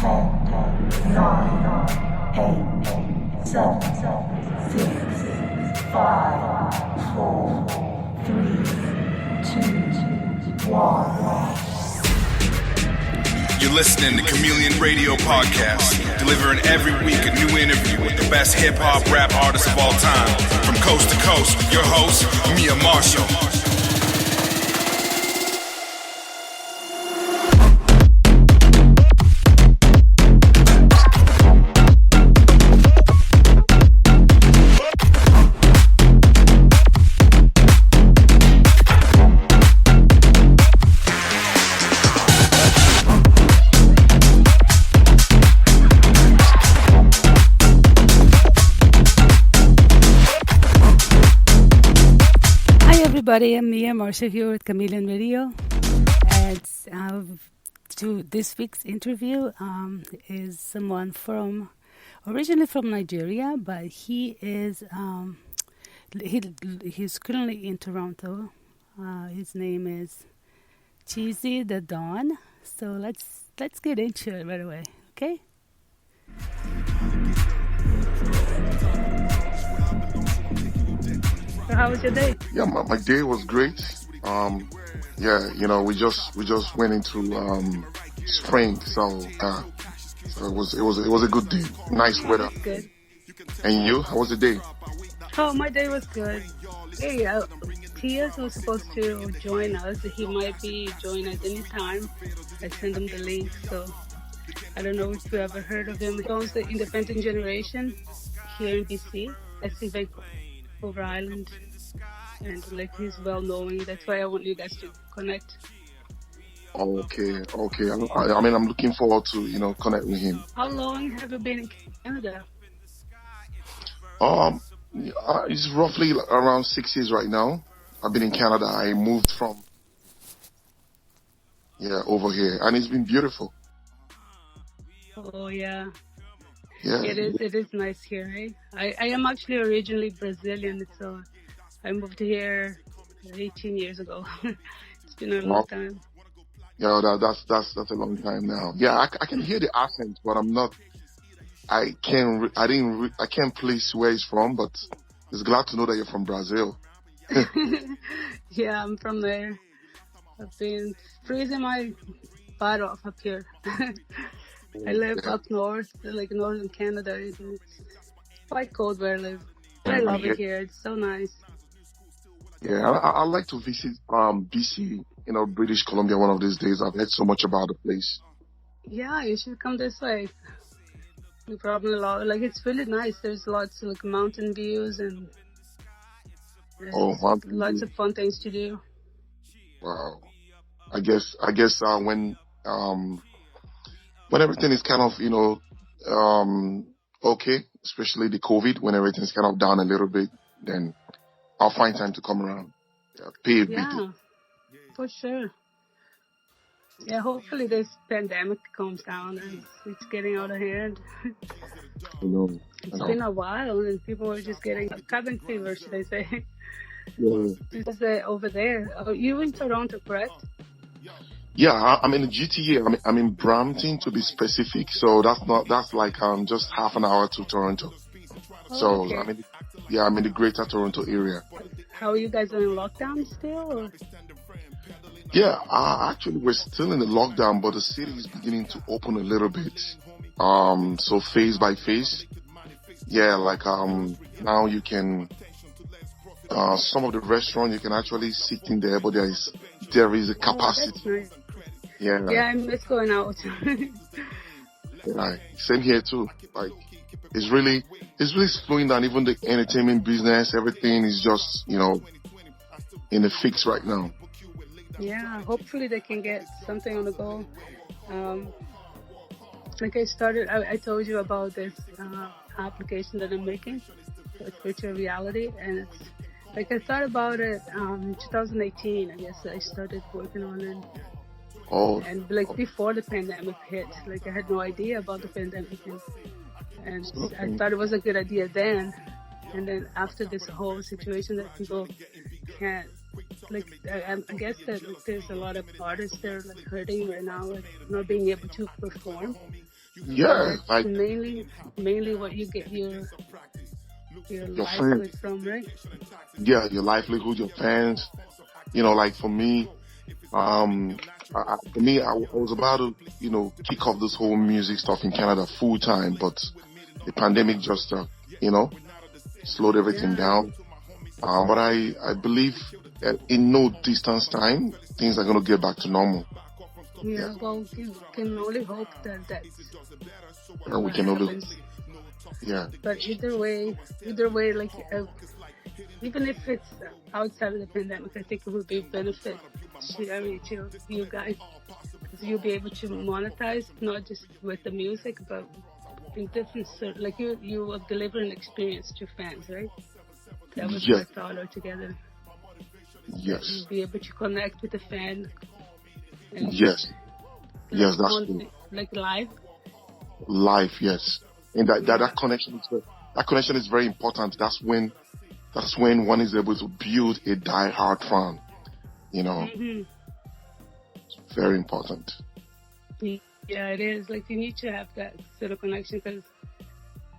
You're listening to Chameleon Radio Podcast, delivering every week a new interview with the best hip-hop rap artists of all time. From coast to coast, your host, Mia Marshall. Everybody, I'm Mia Marshall here with Chameleon Radio, and to this week's interview is someone originally from Nigeria, but he's currently in Toronto. His name is Cheesy the Don. So let's get into it right away, okay? So how was your day? Yeah, my day was great. We just went into spring, so it was a good day. Nice weather. Good. And you? How was the day? Oh, my day was good. Hey, Tias was supposed to join us. He might be joining us anytime. I sent him the link, so I don't know if you ever heard of him. He owns the Independent Generation here in BC. That's in Vancouver Island, and he's well known. That's why I want you guys to connect. Okay. I'm looking forward to connect with him. How long have you been in Canada? It's roughly around 6 years right now. I've been in Canada. I moved from over here, and it's been beautiful. Oh yeah. Yeah. It is nice here, eh? I am actually originally Brazilian, so I moved here 18 years ago. It's been a long time. Yeah, that's a long time now. Yeah, I can hear the accent, but I can't place where he's from, but it's glad to know that you're from Brazil. Yeah, I'm from there. I've been freezing my butt off up here. I live up north, northern Canada. It's quite cold where I live. I love it here. It's so nice. Yeah, I'd like to visit BC, British Columbia one of these days. I've heard so much about the place. Yeah, you should come this way. You probably love it. It's really nice. There's lots of mountain views and lots of fun things to do. Wow. I guess when everything is kind of, okay, especially the COVID, when everything's kind of down a little bit, then I'll find time to come around. Pay a visit. Yeah, for sure. Yeah, hopefully this pandemic calms down and it's getting out of hand. It's been a while and people are just getting cabin fever, should I say. Yeah. Just over there. Are you in Toronto, correct? Yeah, I'm in the GTA. I'm in Brampton to be specific. So that's like just half an hour to Toronto. So okay. I'm in the greater Toronto area. How are you guys in lockdown still? Or? Yeah, actually we're still in the lockdown, but the city is beginning to open a little bit. So phase by phase. Yeah, now you can some of the restaurants you can actually sit in there, but there is a capacity. Oh, that's nice. Yeah. Yeah, I miss going out. Right. Same here too. It's really slowing down. Even the entertainment business, everything is just in a fix right now. Yeah, hopefully they can get something on the go. I told you about this application that I'm making with virtual reality, and it's I thought about it in 2018. I guess I started working on it. Oh. And before the pandemic hit, I had no idea about the pandemic, and I thought it was a good idea then. And then after this whole situation that people can't, I guess that there's a lot of artists that are hurting right now, not being able to perform. Yeah, That's like mainly what you get your your friends. livelihood from, right? Yeah, your livelihood, your fans. Like for me, um, I was about to, kick off this whole music stuff in Canada full time, but the pandemic just, slowed everything Yeah, down. But I believe that in no distance time, things are going to get back to normal. Yeah. yeah. Well, you can only hope that that's And we what can only, happens. yeah, But either way, like even if it's outside of the pandemic, I think it would be a benefit to you guys, because you'll be able to monetize not just with the music, but in different like you will deliver an experience to fans, right? That was my yes, thought altogether. That yes, you'll be able to connect with the fan and yes, like yes, that's on true. like live. Life, yes. And Yeah. that connection is very important. That's when one is able to build a die-hard fan. You know, Hmm. very important. Yeah, it is. Like you need to have that sort of connection because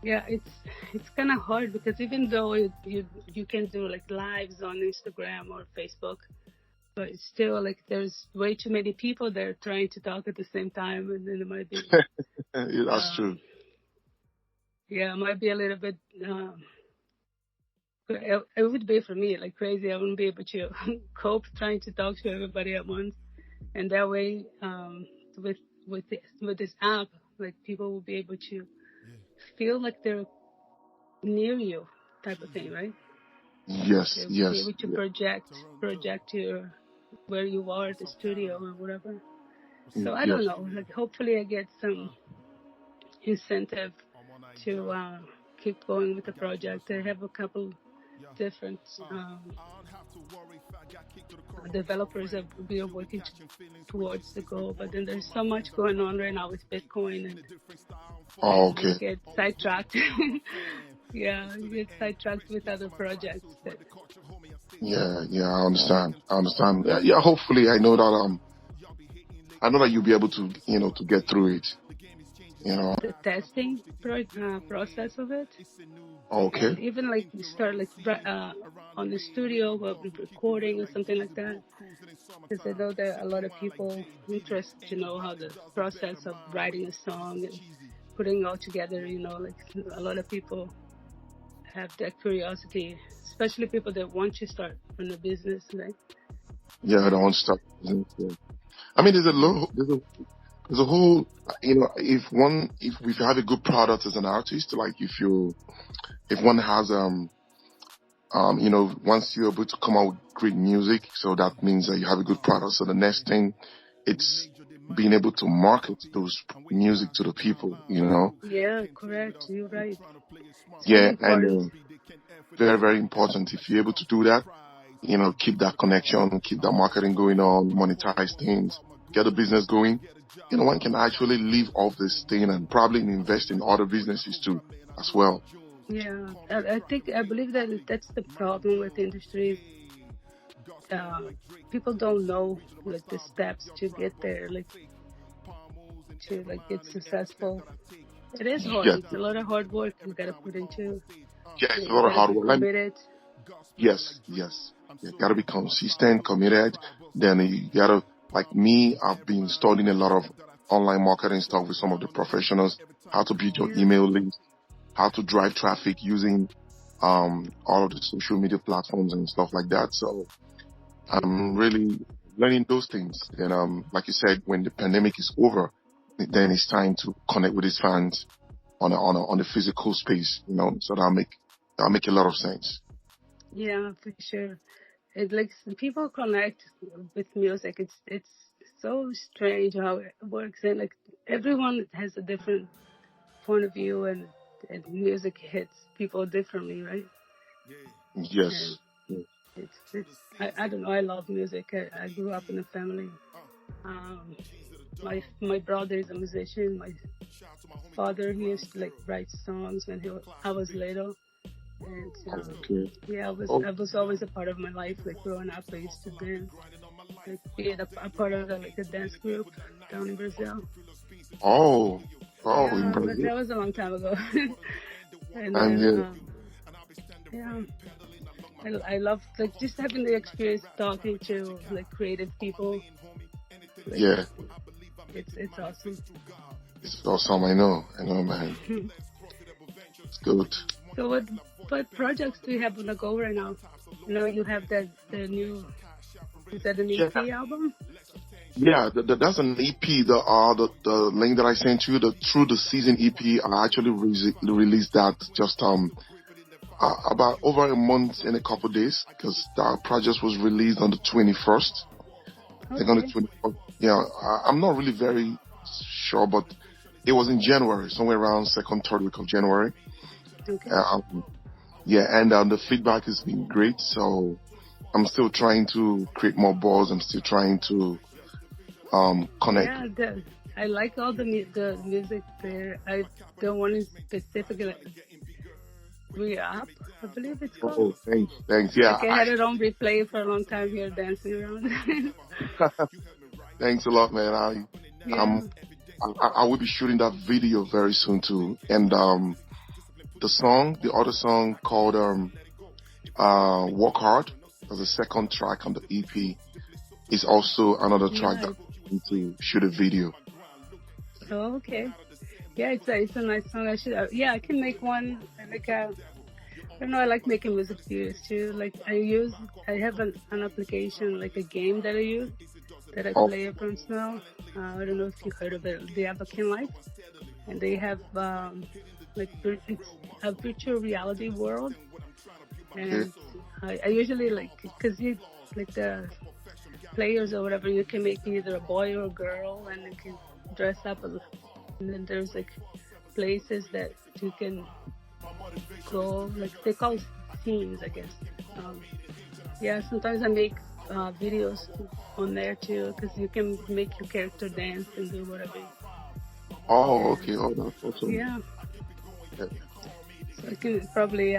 yeah, it's kind of hard because even though you can do like lives on Instagram or Facebook, but it's still like there's way too many people there trying to talk at the same time, and then it might be Yeah, that's true. um, yeah, it might be a little bit. It would be for me like crazy. I wouldn't be able to cope trying to talk to everybody at once, and that way, with with this app, like people will be able to feel like they're near you, type of thing, right? Yes, They'll be yes, able to yeah, project your where you are at the studio or whatever. So I don't yes, know. Like hopefully I get some incentive to keep going with the project. I have a couple different developers that we are working towards the goal, but then there's so much going on right now with Bitcoin, Oh, and you okay. get sidetracked. Yeah, you get sidetracked with other projects. Yeah, yeah, I understand. I understand. Yeah, yeah, hopefully I know that you'll be able to, to get through it. You know. The testing process of it, Okay. and even like you start like on the studio recording or something like that, because I know there are a lot of people interested to know how the process of writing a song and putting it all together. Like a lot of people have that curiosity, especially people that want to start on a business, right? Yeah, I don't want to start. Yeah. I mean, there's a whole, if you have a good product as an artist, like if one has, once you're able to come out with great music, so that means that you have a good product. So the next thing, it's being able to market those music to the people. Yeah, correct. You're right. It's really Yeah, important. and very, very important. If you're able to do that, keep that connection, keep that marketing going on, monetize things, get the business going. One can actually live off this thing and probably invest in other businesses too, as well. Yeah, I believe that that's the problem with the industry. People don't know like the steps to get there, like to like get successful. It is hard. Yes, It's a lot of hard work you gotta put into. yeah, it's a You lot of gotta hard be work. committed. Yes, yes. You gotta be consistent, committed. Then you gotta, like me, I've been studying a lot of online marketing stuff with some of the professionals, how to build your Yeah, email list, how to drive traffic using all of the social media platforms and stuff like that. So I'm really learning those things. And like you said, when the pandemic is over, then it's time to connect with his fans on the physical space. So that'll make a lot of sense. yeah, for sure. It like people connect with music. It's so strange how it works, and like everyone has a different point of view, and music hits people differently, right? And Yes. I don't know. I love music. I grew up in a family. Um, my brother is a musician. My father, he used to like write songs when I was little, and Okay. yeah, Oh, I was always a part of my life. Like growing up, I used to dance, like be a part of like a dance group down in Brazil. oh, Oh, in Yeah, but Brazil. that was a long time ago. And And then, yeah, I love like just having the experience talking to like creative people. Like yeah, it's awesome. it's awesome. I know, man. It's good. So what projects do you have on the go right now? You know, you have the new, is that an Yeah, EP album? yeah. That's an EP. The link that I sent you, the Through the Season EP. I actually released that just about over a month and a couple days because that project was released on the 21st. I think on the Okay, 21st. Yeah, I'm not really very sure, but it was in January, somewhere around second, third week of January. okay. Um, yeah, and the feedback has been great. So I'm still trying to create more buzz. I'm still trying to connect. Yeah, I like all the music there. I don't want to specifically re-up, I believe it's called. Oh, thanks. Yeah, Like I had it on replay for a long time here dancing around. thanks a lot, man. Yeah, I will be shooting that video very soon too. And the other song called Work Hard, as the second track on the EP, is also another track that yeah. I'm going to shoot a video. Oh, okay. Yeah, it's a nice song. I should. Yeah, I can make one. Like I don't know. I like making music videos too. Like I have an application, like a game that I use that I Oh, play every once in a while. I don't know if you heard of it. They have a Kin Life, and they have like it's a virtual reality world. okay. And I usually like because you like the players or whatever, you can make either a boy or a girl, and you can dress up. And then there's like places that you can go, like they call scenes, I guess. Yeah, sometimes I make videos on there too, because you can make your character dance and do whatever. Oh, And okay. Oh, that's awesome. yeah, Yeah. so I can probably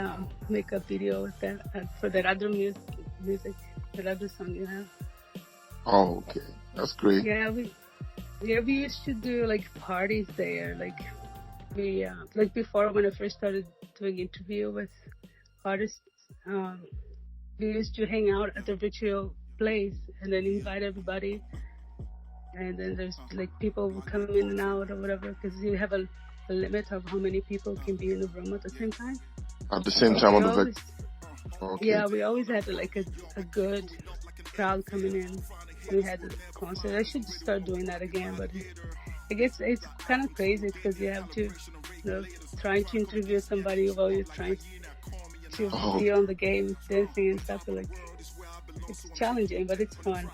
make a video with that for that other music, that other song you have. Oh, okay. That's great. We used to do like parties there, like we like before when I first started doing interview with artists. We used to hang out at the virtual place and then invite everybody, and then there's like people will come in and out or whatever, because you have a limit of how many people can be in the room at the same time. At the same So time we on the always, Okay. we always had like a good crowd coming in. We had the concert. I should start doing that again, but I guess it's kind of crazy because you have to, trying to interview somebody while you're trying to Oh, be on the game, dancing and stuff. Like it's challenging, but it's fun.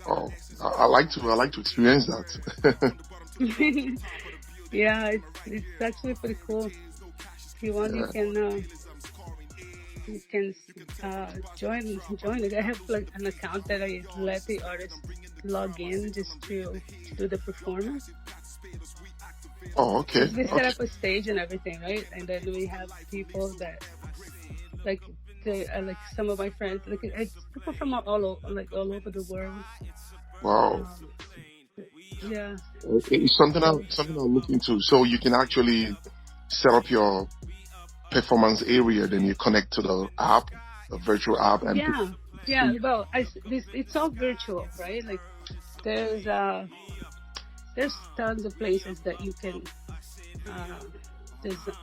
oh. I like to experience that. Yeah, it's actually pretty cool. If you want, Yeah. you can join it. I have like an account that I let the artist log in just to do the performance. Oh, okay. We set Okay. up a stage and everything, right? And then we have people that like like some of my friends, like it's people from all over the world. Wow. Um, yeah, It's something I'm looking to. So you can actually set up your performance area, then you connect to the app, the virtual app, and yeah, yeah. Well, it's all virtual, right? Like there's tons of places that you can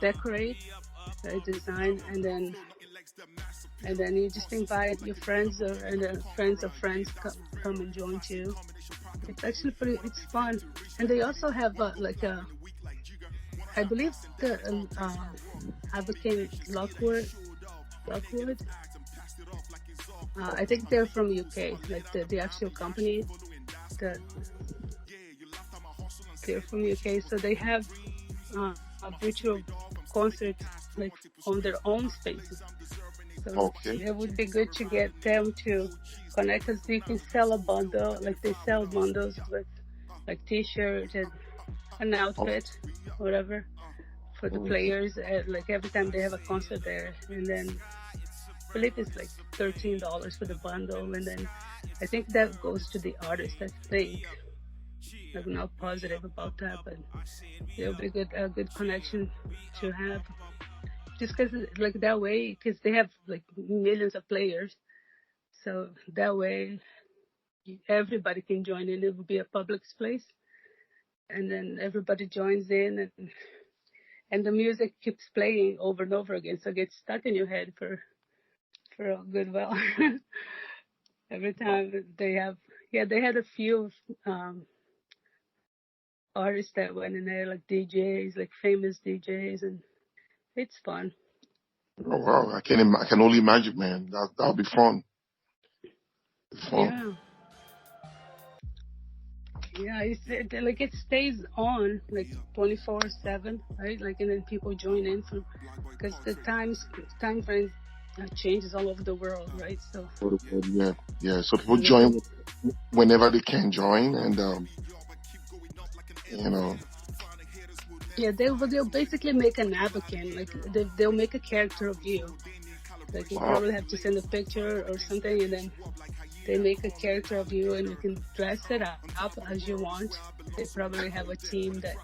decorate, design, and then you just invite your friends and friends of friends come and join too. It's actually it's fun, and they also have I believe the Hurricane Lockwood. I think they're from UK, like the actual company. The, they're from UK, so they have a virtual concert like on their own spaces. So okay. it would be good to get them to connect, because you can sell a bundle, like they sell bundles with like t-shirt and an outfit, whatever, for the players. Like every time they have a concert there, and then I believe it's like $13 for the bundle, and then I think that goes to the artist, I think. like not positive about that, but it'll be a good connection to have. Just because like that way, because they have like millions of players, so that way everybody can join in. It will be a public space, and then everybody joins in, and the music keeps playing over and over again, so it gets stuck in your head for a good while. Every time they have, yeah, they had a few artists that went in there, like DJs, like famous DJs, and it's fun. Oh wow, I can only imagine, man. That'll be fun. Fun. Yeah. Yeah, like it stays on like 24/7, right? Like, and then people join in from, because the time frame changes all over the world, right? So Yeah, yeah. So people join whenever they can join, and you know. yeah, they'll basically make an applicant, like they'll make a character of you. Like you probably have to send a picture or something, and then they make a character of you, and you can dress it up as you want. They probably have a team that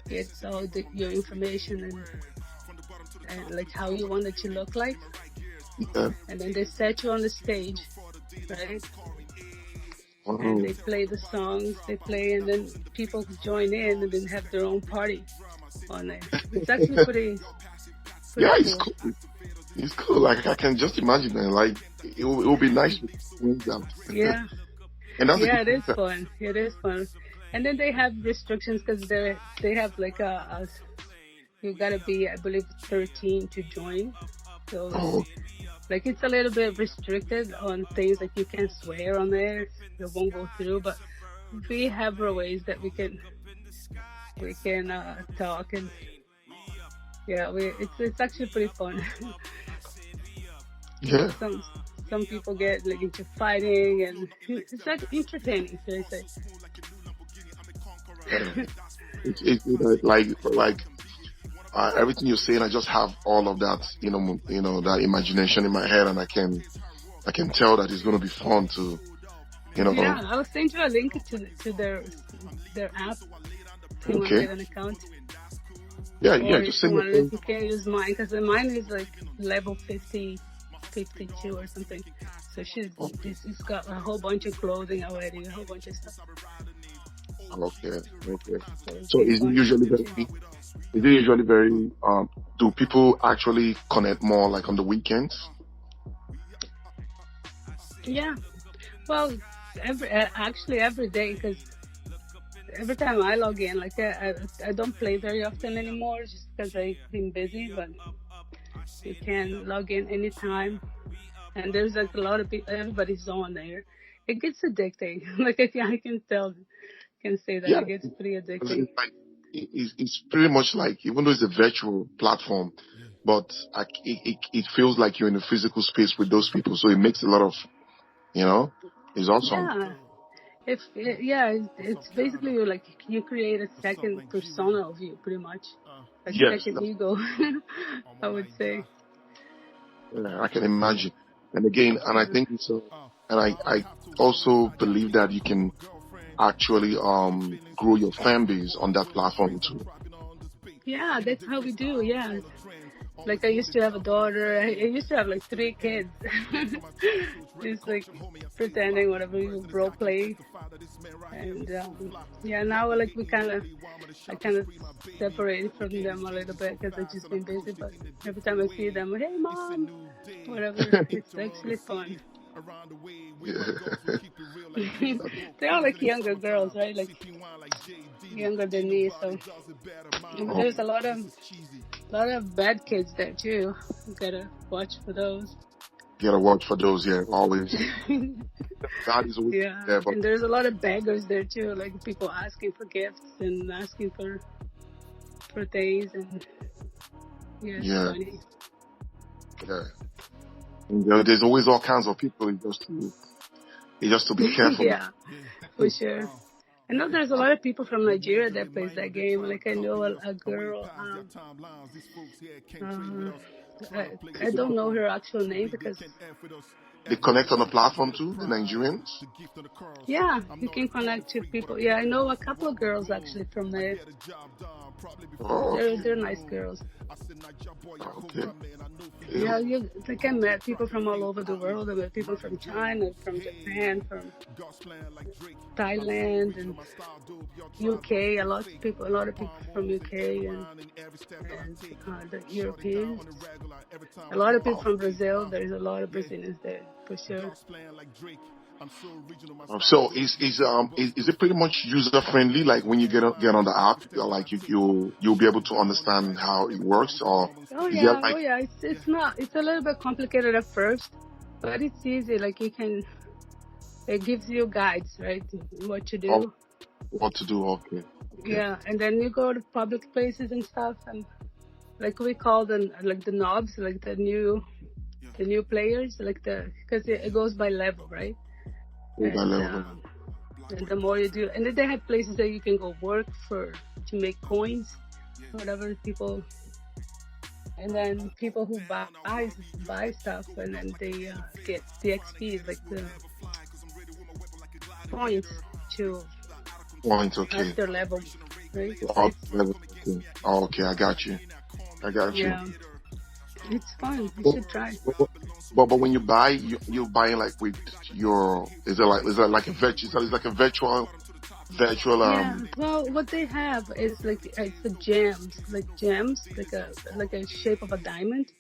gets all your information and like how you want it to look like. Yeah. And then they set you on the stage, right? And they play the songs, and then people join in and then have their own party on there. It's actually pretty yeah, cool. it's cool. It's cool. Like I can just imagine, man. Like it will be nice to win them. Yeah. And that's it is fun. It is fun. And then they have restrictions because they have like you gotta be, I believe, 13 to join. So like it's a little bit restricted on things, like you can't swear on there. It won't go through. But we have our ways that we can talk, and yeah, it's actually pretty fun. Yeah. Some people get like into fighting, and it's like entertaining, should I say? It's like everything you're saying. I just have all of that, that imagination in my head, and I can tell that it's going to be fun to, Yeah, I'll send you a link to their app if you want to get an account. Yeah, just send me. You can't use mine because mine is like level 52 or something. So it's got a whole bunch of clothing already, a whole bunch of stuff. Okay. So is it usually very do people actually connect more like on the weekends? Yeah. Well, every day, because every time I log in, like I don't play very often anymore just because I've been busy, but you can log in anytime. And there's like a lot of people, everybody's on there. It gets addicting. Like I can say that it gets pretty addicting. It's pretty much like, even though it's a virtual platform, but it feels like you're in a physical space with those people. So it makes a lot of, it's awesome. Yeah. It's basically like you create a second persona of you, pretty much. Like second ego, I would say. Yeah, I can imagine. And again, and I think so. And I also believe that you can actually grow your fan base on that platform too. Yeah, that's how we do. Yeah. Like I used to have a daughter. I used to have like 3 kids. Just like pretending whatever you role play. And now like I kind of separated from them a little bit because I've just been busy. But every time I see them, hey mom, whatever, it's actually fun. They're all like younger girls, right? Like younger than me. So there's a lot of bad kids there too. You gotta watch for those. Yeah, always. God is always there. And there's a lot of beggars there too, like people asking for gifts and asking for things, and it's funny. Yeah. And there's always all kinds of people. You just to be careful. Yeah, for sure. I know there's a lot of people from Nigeria that plays that game. Like I know a girl. I don't know her actual name because they connect on the platform too, the Nigerians? Yeah, you can connect to people. Yeah, I know a couple of girls actually from there. Oh, They're nice girls. okay. Yeah, like I met people from all over the world. I met people from China, from Japan, from Thailand, and UK. A lot of people from UK and the Europeans. A lot of people from Brazil. There's a lot of Brazilians there for sure. So is it pretty much user friendly? Like when you get on the app, like you'll be able to understand how it works, or Oh is there yeah, like It's not. It's a little bit complicated at first, but it's easy. Like it gives you guides, right? What to do. what to do? Okay. Yeah, and then you go to public places and stuff, and like we call them like the knobs, like the new players, like because it goes by level, right? And the more you do, and then they have places that you can go work to make coins, whatever people, and then people who buy stuff, and then they get the XP, like the points to okay. up their level, right? Okay, I got you. Yeah, it's fun. You should try. But when you buy, you're buying like with your is it like a virtual Yeah. Well, what they have is like it's the gems, like a shape of a diamond.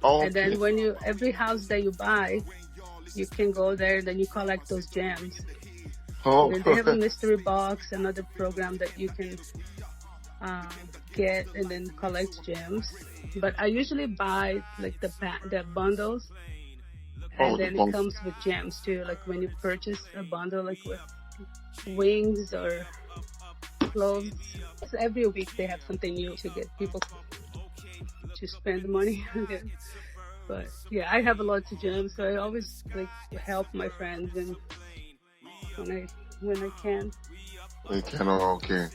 Okay. And then every house that you buy, you can go there. Then you collect those gems. Oh. And then they have a mystery box, another program that you can get and then collect gems. But I usually buy like the bundles, and then it comes with gems too. Like when you purchase a bundle, like with wings or clothes, so every week they have something new to get people to spend money. But yeah, I have a lot of gems, so I always like help my friends and when I can. Okay.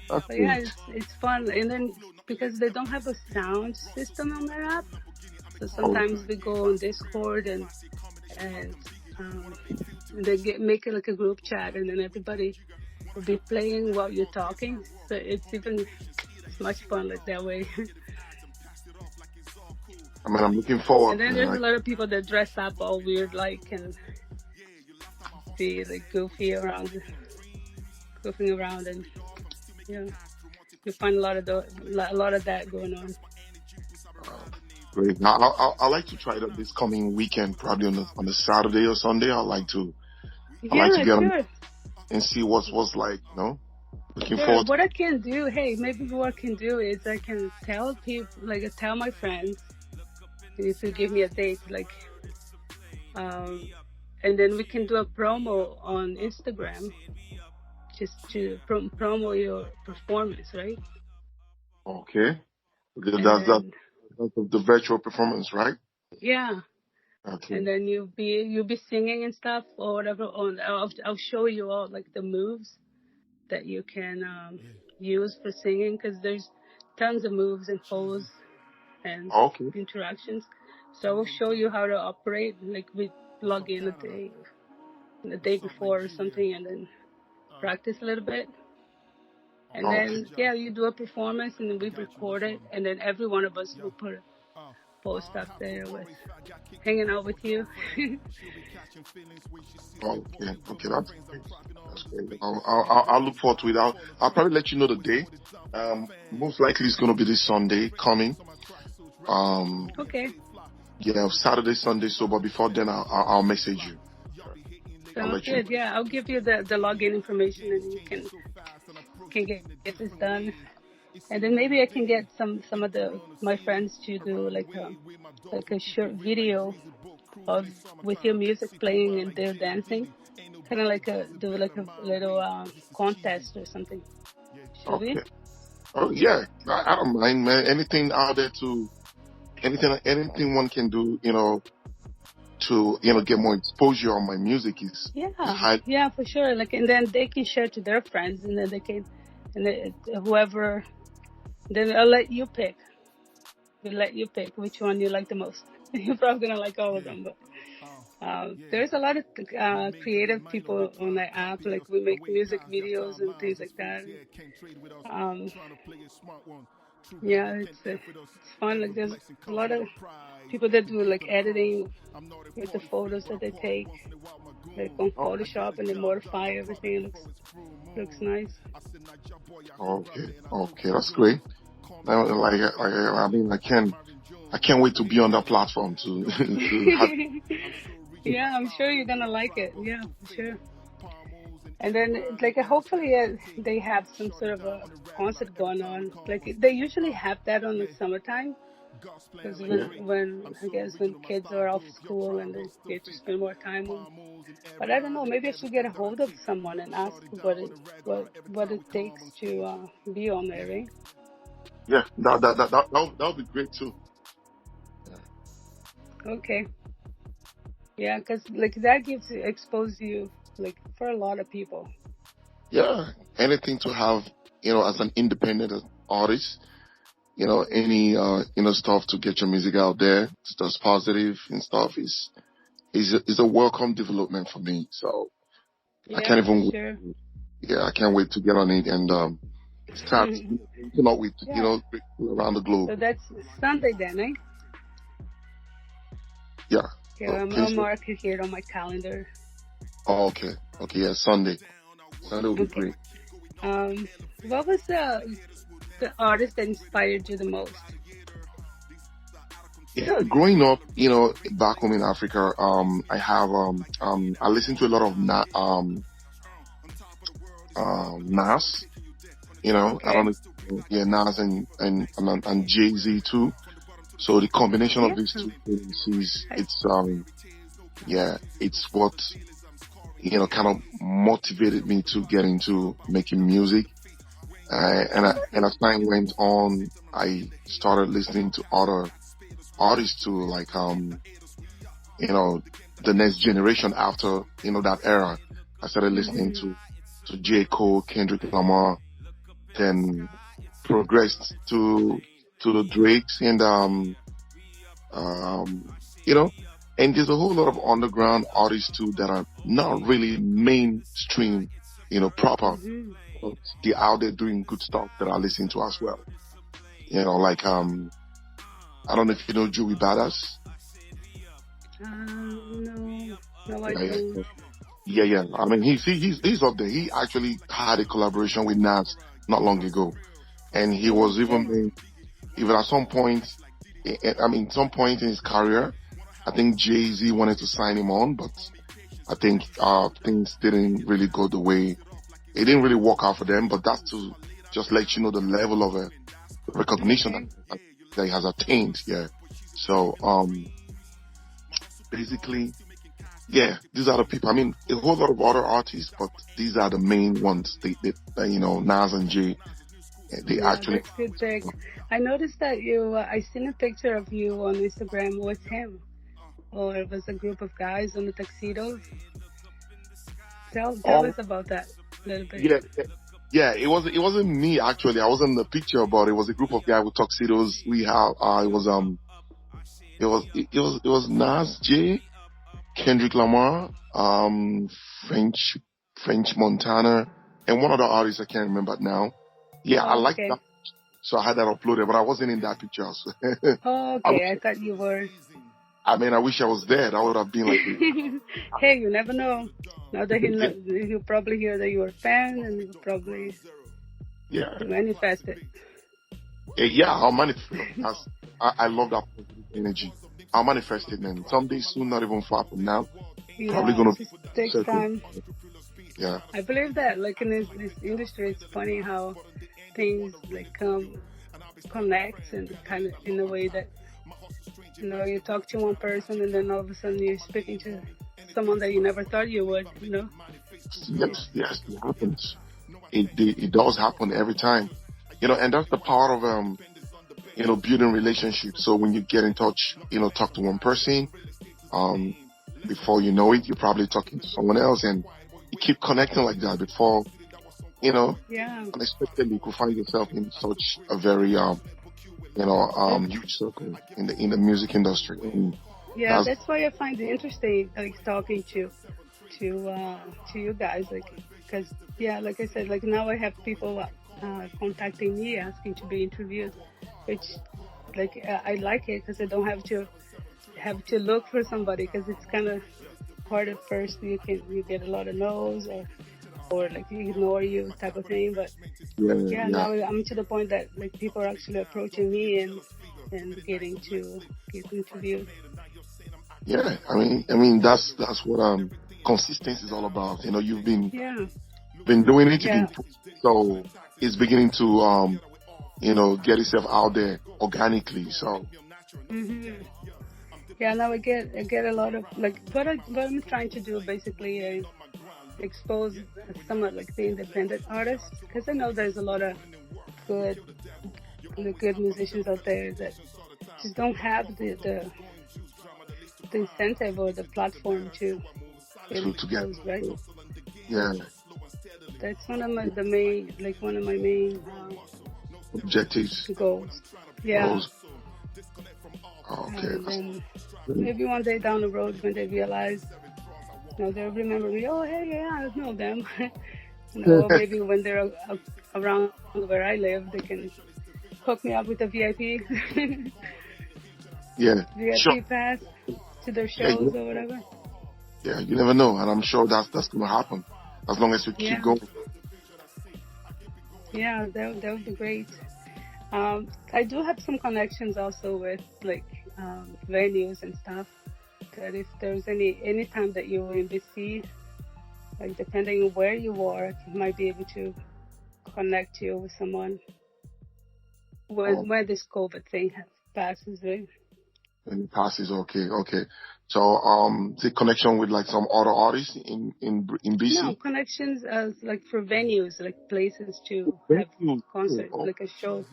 But yeah, it's fun, and then because they don't have a sound system on their app, so sometimes we go on Discord and they make it like a group chat, and then everybody will be playing while you're talking. So it's much fun like that way. I mean, I'm looking forward. And then there's a lot of people that dress up all weird, like, and be like goofing around, and you find a lot of that going on. Great. Now, I like to try it this coming weekend, probably on a Saturday or Sunday. I like to get on and see what's like. Looking forward. What I can do, maybe what I can do is I can tell people, like tell my friends, if you give me a date, like, and then we can do a promo on Instagram, just to promo your performance, right? Okay. That's the virtual performance, right? Yeah. Okay. And then you'll be singing and stuff or whatever. I'll show you all like the moves that you can use for singing, because there's tons of moves and poses and interactions. So I will show you how to operate. Like we log in the day before or something, and then practice a little bit. And then you do a performance, and then we record it, and then every one of us will post up there with hanging out with you. Okay, that's great. I'll look forward to it. I'll probably let you know the day. Most likely it's going to be this Sunday coming. Okay. Yeah, Saturday, Sunday. So, but before then, I'll message you. Sounds good. Yeah, I'll give you the login information, and you can get this done. And then maybe I can get some of my friends to do like a short video with your music playing and they're dancing, kind of like a little contest or something. Should we? Oh yeah, I don't mind, man. Anything out there anything one can do, to get more exposure on my music is yeah, for sure. Like, and then they can share to their friends, and then they can, whoever. Then I'll let you pick. We'll let you pick which one you like the most. You're probably gonna like all of them, but there's a lot of creative people on the app. Like we make music videos and things like that. Um, yeah, it's fun. Like there's a lot of people that do like editing with the photos that they take, like on Oh, Photoshop, and they modify everything. It looks nice. okay, okay, that's great. I mean, I can't wait to be on that platform to to have. Yeah, I'm sure you're gonna like it. Yeah, for sure. And then, like, hopefully they have some sort of a concert going on. Like, they usually have that on the summertime. Because Yeah, when I guess when kids are off school and they get to spend more time with. But I don't know. Maybe I should get a hold of someone and ask what it takes to be on there, right? yeah, that would be great too. Okay. Yeah, because like that gives expose you like for a lot of people. Yeah, anything to have, as an independent artist, any stuff to get your music out there, that's positive and stuff is a welcome development for me. So I Yeah, can't for even, sure. yeah, I can't wait to get on it and start, out with, Yeah. around the globe. So that's Sunday then, eh? Yeah. Yeah, I'll Please. mark it here on my calendar. Oh, okay. Okay. Yeah. Sunday. Sunday will be Okay. great. What was the artist that inspired you the most? Yeah. Growing up, back home in Africa, I listen to a lot of Nas. I Okay. don't know. Yeah, Nas and Jay-Z too. So the combination of Yeah. these two things I, it's what, kind of motivated me to get into making music. As time went on, I started listening to other artists too, like, the next generation after, that era. I started listening mm-hmm. to J. Cole, Kendrick Lamar, then progressed to the Drakes and, you know, and there's a whole lot of underground artists too that are not really mainstream, proper. Mm-hmm. But they're out there doing good stuff that I listen to as well. Like, I don't know if you know Joey Badass. No, no, I Yeah, don't. yeah. I mean, he's up there. He actually had a collaboration with Nas not long ago, and he was Okay. even at some point, some point in his career, I think Jay-Z wanted to sign him on, but I think things didn't really go the way it didn't really work out for them. But that's to just let you know the level of recognition Okay. that he has attained. Yeah. So basically, yeah, these are the people. I mean, a whole lot of other artists, but these are the main ones. Nas and Jay, they Yeah, actually. that's good, Jake. I noticed that I seen a picture of you on Instagram with him, or it was a group of guys in the tuxedos. Tell Oh, us about that a little bit. yeah, yeah. It wasn't me actually. I wasn't in the picture, but it was a group of guys with tuxedos. We have it was Nas, Jay, Kendrick Lamar, French Montana, and one other artist I can't remember now. Yeah, I Oh, like okay. that. So I had that uploaded, but I wasn't in that picture. So Oh, I, okay. I thought you were. I mean, I wish I was there. That would have been like, Hey, you never know. Now that he'll probably hear that you're a fan, and he'll probably yeah, manifest it. yeah. I'll manifest. I love that positive energy. I'll manifest it, man. Someday soon, not even far from now, probably Yeah, gonna it just takes circle. time. Yeah, I believe that, like in this industry, it's funny how things like connect and kind of in a way that you talk to one person and then all of a sudden you're speaking to someone that you never thought you would. yes, it happens. It does happen every time. And that's the power of building relationships. So when you get in touch, talk to one person, before you know it, you're probably talking to someone else, and you keep connecting like that before, Yeah. unexpectedly you could find yourself in such a very huge circle in the music industry. And Yeah, that's, that's why I find it interesting, like talking to you guys, like, because yeah, like I said, like now I have people contacting me asking to be interviewed, which like I like it because I don't have to look for somebody because it's kind of hard at first. You get a lot of no's or like ignore you type of thing, but yeah, yeah, now I'm to the point that like people are actually approaching me and getting to get interviewed. yeah. I mean, that's what consistency is all about. You've Yeah, been doing it. You've yeah. been so it's beginning to get itself out there organically. So hmm Yeah, now I get a lot of like what I'm trying to do basically is expose some of like the independent artists because I know there's a lot of good good musicians out there that just don't have the incentive or the platform to get to get exposed, right? yeah That's one of my main objectives. goals. Yeah, Goals. Okay. and then maybe one day down the road when they realize, they'll remember me. Oh, hey, yeah, I know them. Or maybe when they're around where I live, they can hook me up with a VIP Yeah. Sure. VIP pass to their Yeah. shows or whatever. Yeah. You never know, and I'm sure that's gonna happen as long as you keep Yeah, going. yeah, that would be great. I do have some connections also with like venues and stuff. That if there's any time that you're in BC, like depending on where you are, I might be able to connect you with someone Oh, when this COVID thing passes, right? and it passes. Okay. Okay. So the connection with like some other artists in No, BC. connections as like for venues, like places to Thank have you. concerts, Oh, like a show.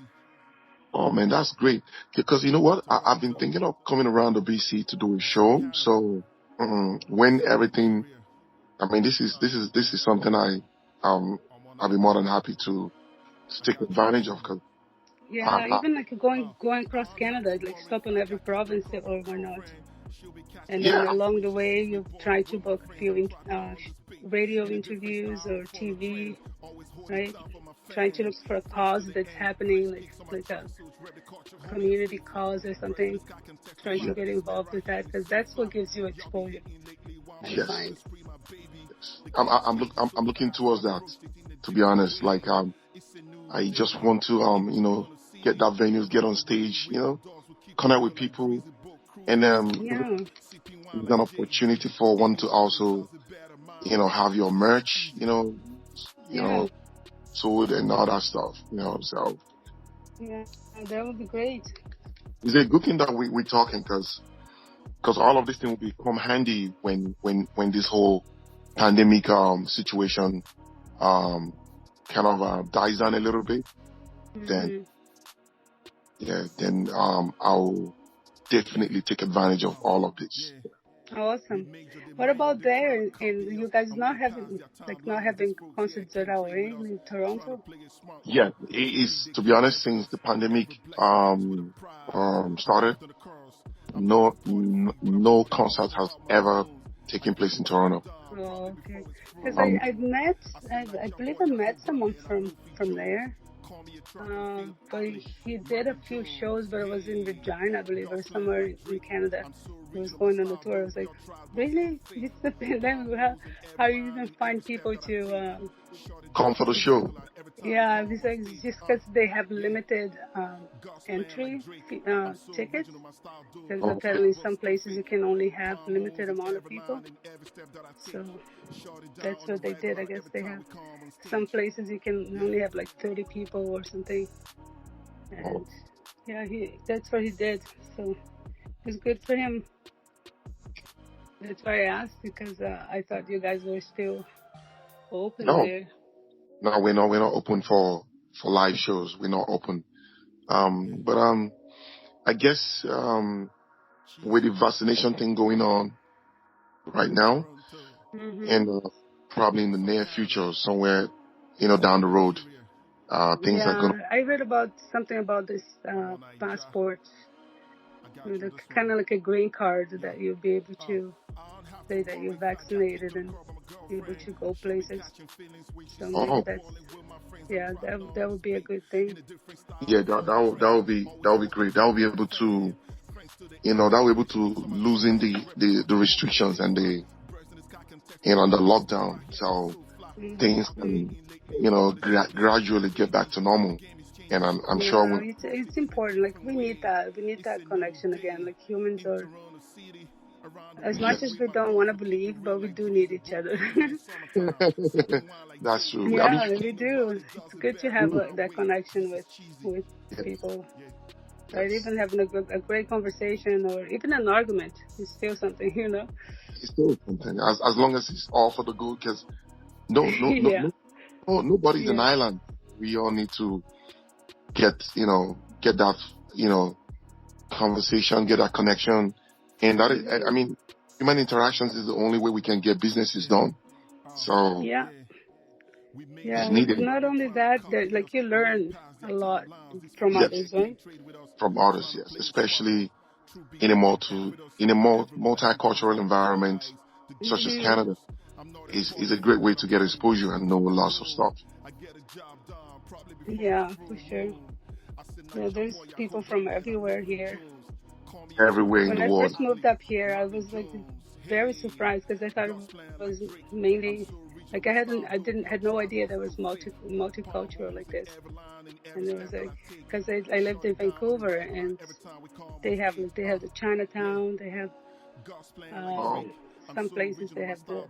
oh man, that's great. Because you know what? I've been thinking of coming around the BC to do a show. So when everything, I mean, this is something I'll be more than happy to take advantage of. Cause Yeah, even like going across Canada, like stop in every province or whatnot. And then yeah, along the way, you try to book a few radio interviews or TV, right? Trying to look for a cause that's happening, like a community cause or something. Trying to yeah, get involved with that because that's what gives you exposure, I yes. find. I'm looking towards that. To be honest, like I just want to get that venues, get on stage, connect with people, and Yeah, it's an opportunity for one to also have your merch, yeah, sold and all that stuff, So yeah. That would be great. it's a good thing that we're talking because all of this thing will become handy when this whole pandemic situation um kind of dies down a little bit. Then hmm yeah, then I'll definitely take advantage of all of this. Awesome. What about there? And you guys not having concerts at all, right? In Toronto? Yeah, it is, to be honest, since the pandemic started, no concert has ever taken place in Toronto. Oh, okay. Because Um, I believe I met someone from there. But he did a few shows, but it was in Regina, I believe, or somewhere in Canada. He was going on the tour. I was like, really? It's the pandemic. How you even find people come for the show. yeah, besides just because they have limited entry tickets. Because Okay. apparently some places you can only have limited amount of people. So that's what they did. I guess they have some places you can only have like 30 people or something. And yeah, that's what he did. So it's good for him. That's why I asked because I thought you guys were still open No, there. no, we're not open for live shows. We're not open. But I guess with the vaccination thing going on right now, Mhm. and probably in the near future, somewhere down the road, things are Yeah, gonna. I read about something about this passports, kind of like a green card that you'll be able to say that you're vaccinated and be able to go places. So maybe Oh, that's, yeah, that would be a good thing. yeah, that would be great. That will be able to, that will be able to loosen the restrictions and the lockdown, so things Mm-hmm. can, gradually get back to normal. And I'm sure Yeah, when. it's important. Like we need that. We need that connection again. Like humans are, as much Yes. as we don't want to believe, but we do need each other. That's true. I mean, Yeah, we do. It's good to have that connection with yes, people, right? yes. Even having a great conversation or even an argument is still something, you know. It's still something, as long as it's all for the good, because no, no, no, Yeah, no, no, nobody's an yeah, island. We all need to get that, you know, conversation, get that connection. And that is, I hmm, mean, human interactions is the only way we can get businesses done. So yeah, it's yeah. And needed. not only that, that like you learn a lot from Yes, others, right? from others, yes, especially in a more multicultural environment such as Hmm. Canada is a great way to get exposure and know lots of stuff Yeah, for sure. Yeah, there's people from everywhere here. everywhere in When the I world. first moved up here, I was like very surprised because I thought it was mainly like had no idea there was multicultural like this. And it was like because I lived in Vancouver and they have the Chinatown, they have Oh, um, some places they have the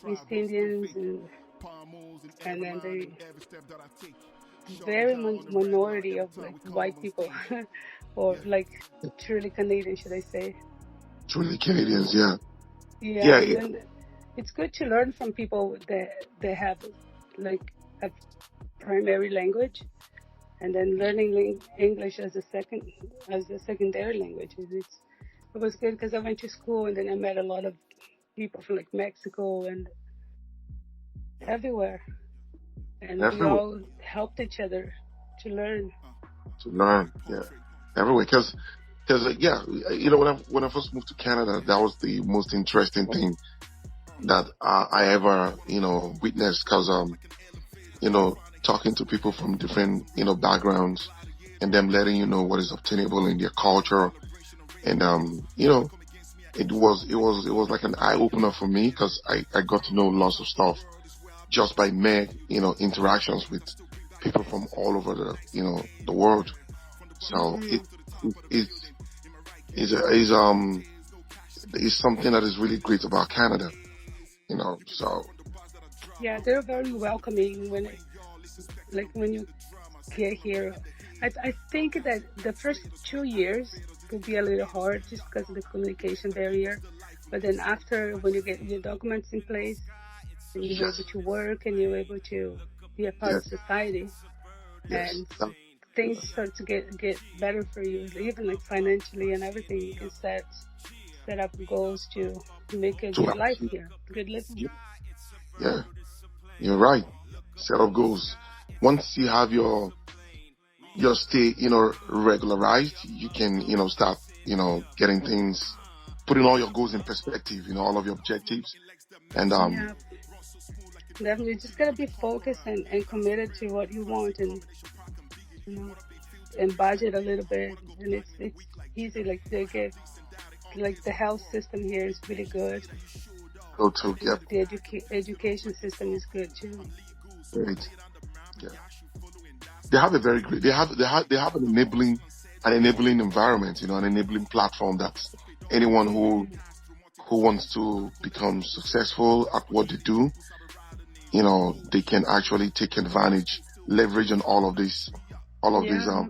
East Indians and then the very minority of like white people or like truly Canadian, should I say? truly Canadians, yeah, Yeah, yeah, and yeah, then it's good to learn from people that they have like a primary language, and then learning English as a secondary language. It was good because I went to school and then I met a lot of people from like Mexico and everywhere, and we everywhere all helped each other to learn. to learn, yeah, everywhere. Because yeah, when I first moved to Canada, that was the most interesting thing that I ever witnessed. Because talking to people from different backgrounds and them letting you know what is obtainable in their culture, and it was like an eye opener for me, because I got to know lots of stuff just by mere interactions with people from all over the world. So Hmm. it is something that is really great about Canada. So Yeah, they're very welcoming when you get here. I think that the first 2 years will be a little hard just because of the communication barrier. But then after, when you get your documents in place and you're able yes, to work and you're able to be a part yes, of society, yes, and things start to get better for you, even like financially and everything, you can set up goals to make a to good life actually, here, good living. yeah, you're right. Set of goals. Once you have your stay, regularized, you can, start, getting things, putting all your goals in perspective, all of your objectives. And, Yeah, definitely. You just gotta be focused and committed to what you want, and you know, and budget a little bit. And it's easy. Like they get like the health system here is really good, go to, and yep, the education system is good too. great. Yeah. They have a very great, they have an enabling environment, an enabling platform that anyone who, Hmm. who wants to become successful at what they do, they can actually take advantage, leverage on all of these, Yeah,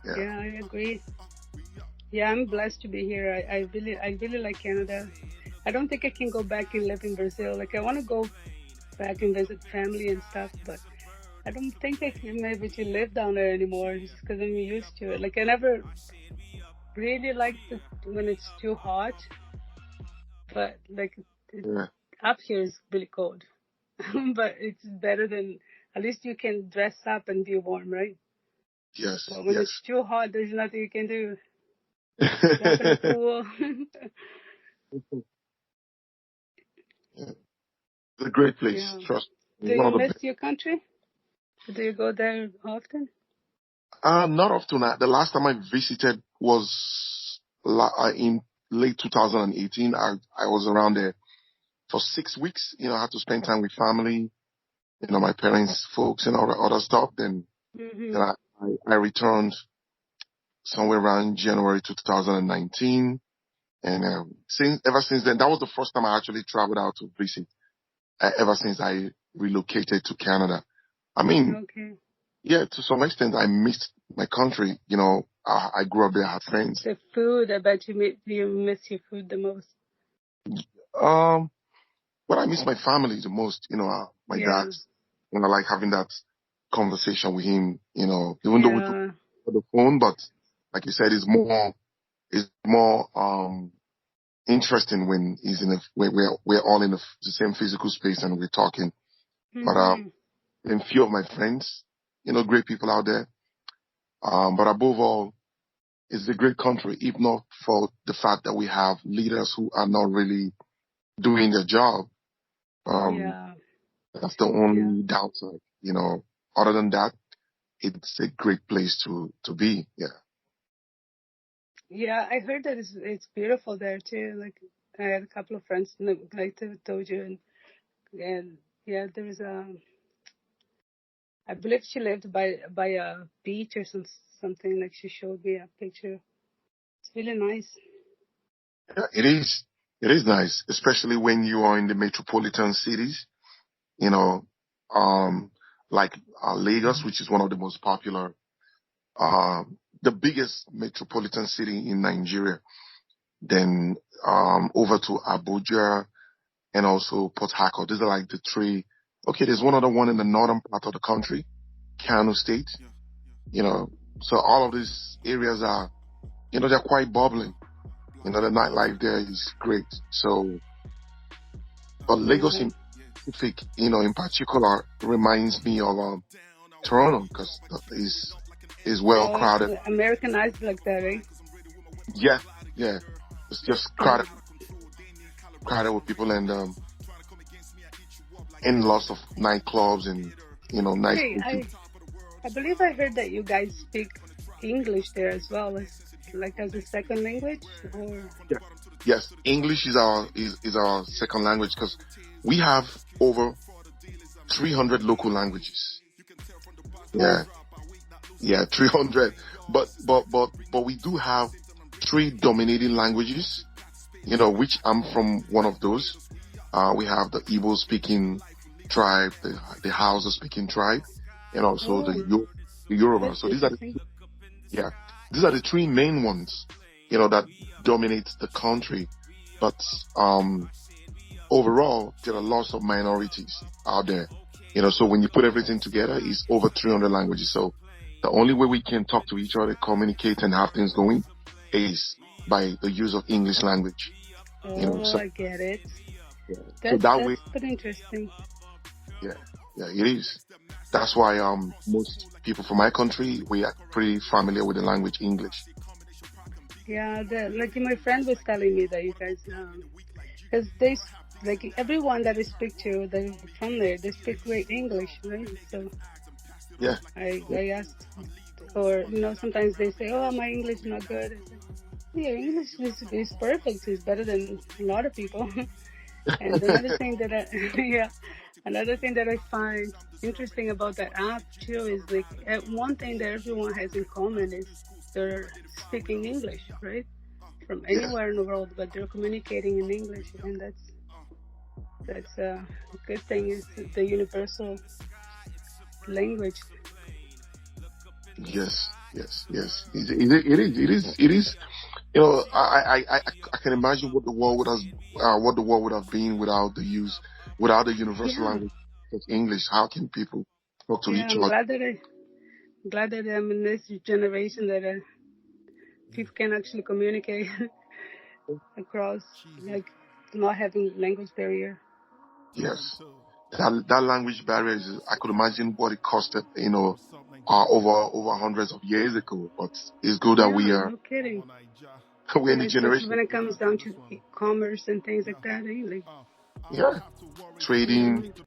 yeah, yeah, I agree. Yeah, I'm blessed to be here. I really like Canada. I don't think I can go back and live in Brazil. Like I want to go back and visit family and stuff, but I don't think I can maybe to live down there anymore just because I'm used to it. Like I never really liked it when it's too hot, but like yeah, up here is really cold. But it's better than At least you can dress up and be warm, right? Yes, But when it's yes. too hot, there's nothing you can do. Jump in the pool. Yeah. It's a great place. Yeah. Trust me. Do One you of the miss best. your country? Do you go there often? Not often. The last time I visited was in late 2018. I was around there for 6 weeks. I had to spend time with family, my parents, folks, and all the other stuff. Then Mm-hmm. I returned somewhere around January 2019. And ever since then, that was the first time I actually traveled out to visit. Ever since I relocated to Canada. I mean, Okay. yeah, to some extent, I missed my country. I grew up there, I had friends. The food, I bet you miss your food the most. Um, but I miss my family the most. My dad. Yeah. I like having that conversation with him. Even though we talk Yeah. on the phone, but like you said, it's more interesting when he's we're all in the same physical space and we're talking. But Mm-hmm. and few of my friends, great people out there. But above all, it's a great country, if not for the fact that we have leaders who are not really doing their job. Um, Yeah. that's the Yeah. only downside. Other than that, it's a great place to be. Yeah. Yeah, I heard that it's beautiful there too. Like I had a couple of friends like I told you, and yeah, there was I believe she lived by a beach or something. Like she showed me a picture. It's really nice. Yeah, it is. It is nice, especially when you are in the metropolitan cities. You know, um, like Lagos, which is one of the most popular, uh, the biggest metropolitan city in Nigeria. Then over to Abuja and also Port Harcourt. These are like the three. Okay, there's one other one in the northern part of the country, Kano State. You know, so all of these areas are, they're quite bubbling. The nightlife there is great. So, but Lagos Yeah. in specific, in particular, reminds me of Toronto because is well Oh, it's crowded. Americanized like that, right? Yeah, yeah, it's just Yeah. crowded with people and lots of nightclubs and nice Hey, places. I believe I heard that you guys speak English there as well, like as a second language, or Yes, yes. English is our second language because we have over 300 local languages. oh, Yeah, yeah, 300. But we do have three dominating languages. Which I'm from one of those. We have the Igbo speaking tribe, the Hausa speaking tribe, and also oh, the Yoruba. that's So these are interesting. yeah, these are the three main ones, that dominate the country. But overall, there are lots of minorities out there. So when you put everything together, it's over 300 languages. So the only way we can talk to each other, communicate, and have things going is by the use of English language. Oh, So I get it. yeah. So That's that way, that's pretty interesting. yeah, yeah, it is. That's why most people from my country we are pretty familiar with the language English. Yeah, like my friend was telling me that you guys, because like everyone that I speak to that is from there, they speak great English, right? So Yeah, I asked, or sometimes they say, oh, my English is not good. I said, yeah, English is perfect. It's better than a lot of people. And another thing that yeah, another thing that I find interesting about that app too is like one thing that everyone has in common is they're speaking English, right? From yeah, anywhere in the world, but they're communicating in English, and that's a good thing. Is the universal language. yes, yes, yes. It is. I can imagine what the world would have been without the universal Yeah, language of English. How can people talk to yeah. each I'm other? glad that I'm in this generation that people can actually communicate across, like not having language barrier. Yes, that language barrier is, I could imagine what it costed, over hundreds of years ago. But it's good that we Yeah, are no kidding. we're in Yeah, the especially generation. when it comes down to commerce and things like that, eh? Like, Yeah, trading, yeah.